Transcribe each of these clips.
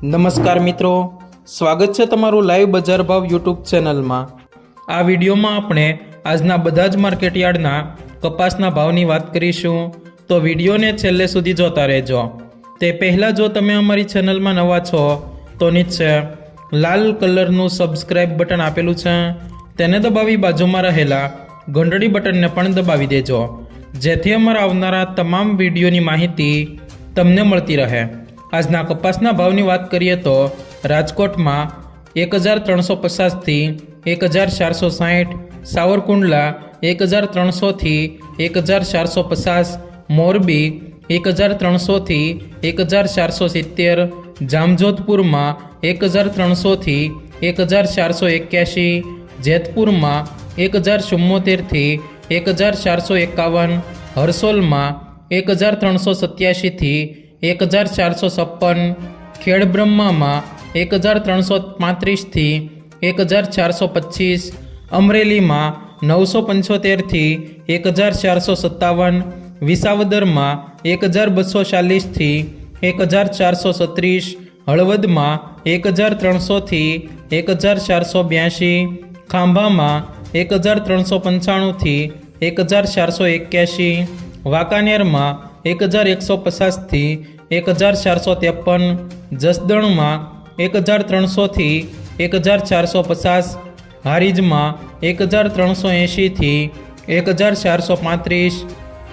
નમસ્કાર મિત્રો, સ્વાગત છે તમારું લાઈવ બજાર ભાવ યુટ્યુબ ચેનલમાં। આ વિડીયોમાં આપણે આજના બધા જ માર્કેટયાર્ડના કપાસના ભાવની વાત કરીશું, તો વિડીયોને છેલ્લે સુધી જોતા રહેજો। તે પહેલાં જો તમે અમારી ચેનલમાં નવા છો તો નીચે લાલ કલરનું સબસ્ક્રાઇબ બટન આપેલું છે, તેને દબાવી બાજુમાં રહેલા ઘંટડી બટનને પણ દબાવી દેજો, જેથી અમારા આવનારા તમામ વિડીયોની માહિતી તમને મળતી રહે। આજના કપાસના ભાવની વાત કરીએ તો રાજકોટમાં 1350 થી 1460, સાવરકુંડલા 1300 થી 1450, મોરબી 1300 થી 1470, જામજોધપુરમાં 1300 થી 1481, જેતપુરમાં 1074 થી 1451, હરસોલમાં 1387 થી 1456, ખેડબ્રહ્મામાં 1335 થી 1425, અમરેલીમાં 975 થી 1457, વિસાવદરમાં 1240 થી 1436, હળવદમાં 1300 થી 1482, ખાંભામાં 1395 થી 1481, વાંકાનેરમાં 1150 થી 1453, જસદણમાં 1300 થી 1450, હારીજમાં 1380 થી 1435,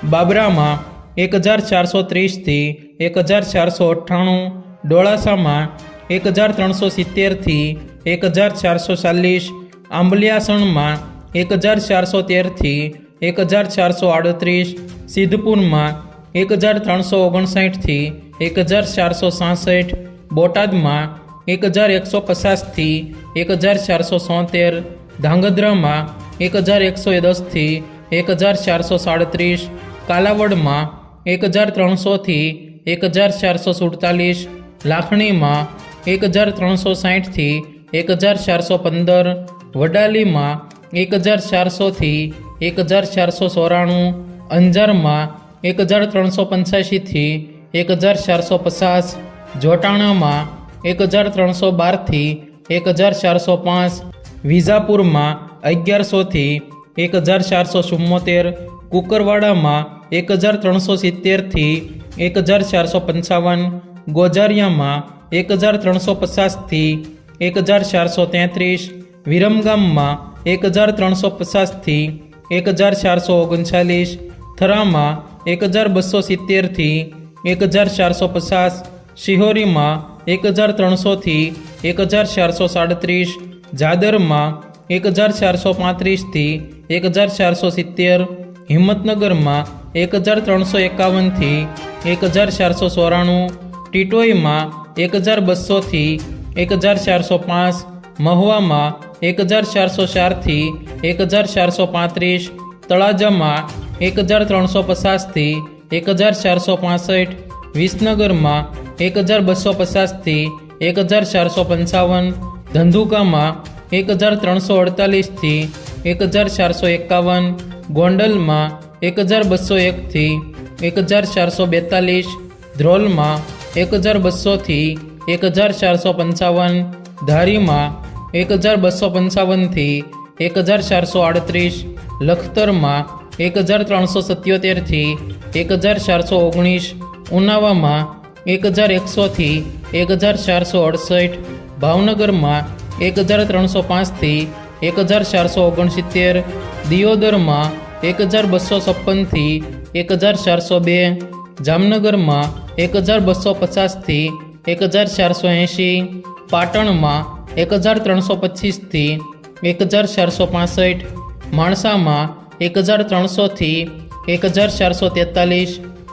બાબરામાં 1430 થી 1498, ડોળાસામાં 1370 થી 1440, આંબલિયાસણમાં 1413 થી 1438, સિદ્ધપુરમાં 1359 થી 1466, બોટાદમાં 1150 થી 1470, ધાંગધ્રામાં 1110 થી 1437, કાલાવડમાં 1300 થી 1447, લાખણીમાં 1360 થી 1415, વડાલીમાં 1400 થી 1494, અંજારમાં 1385 થી 1450, જોટાણામાં 1312 થી 1405, વિજાપુરમાં 1100 થી 1474, કુકરવાડામાં 1370 થી 1455, ગોજારિયામાં 1350 થી 1433, વિરમગામમાં 1350 થી 1439, થરામાં 1270 થી 1450, શિહોરીમાં 1300 થી 1437, જાદરમાં 1435 થી 1470, હિંમતનગરમાં 1351 થી 1494, ટીટોઈમાં 1200 થી 1405, મહુવામાં 1404 થી 1435, તળાજામાં 1350 થી 1465, વિસનગરમાં 1250 થી 1455, ધંધુકામાં 1348 થી 1451, ગોંડલમાં 1201 થી 1442, ધ્રોલમાં 1200 થી 1455, ધારીમાં 1255 થી 1438, લખતરમાં 1377 થી 1419, ઉનાવામાં 1100 થી 1468, ભાવનગરમાં 1305 થી 1469, દિયોદરમાં 1256 થી 1402, જામનગરમાં 1250 થી 1480, પાટણમાં 1325 થી 1465, માણસામાં 1300 થી 1443,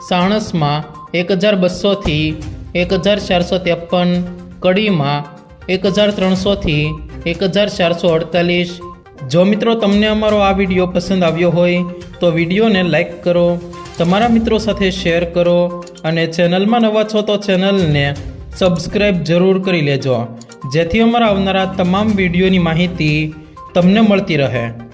સાણસમાં 1200 થી 1453, કડીમાં 1300 થી 1448। જો મિત્રો તમને અમારો આ વિડીયો પસંદ આવ્યો હોય તો વિડીયોને લાઈક કરો, તમારા મિત્રો સાથે શેર કરો અને ચેનલમાં નવા છો તો ચેનલને સબસ્ક્રાઈબ જરૂર કરી લેજો, જેથી અમારા આવનારા તમામ વિડીયોની માહિતી તમને મળતી રહે।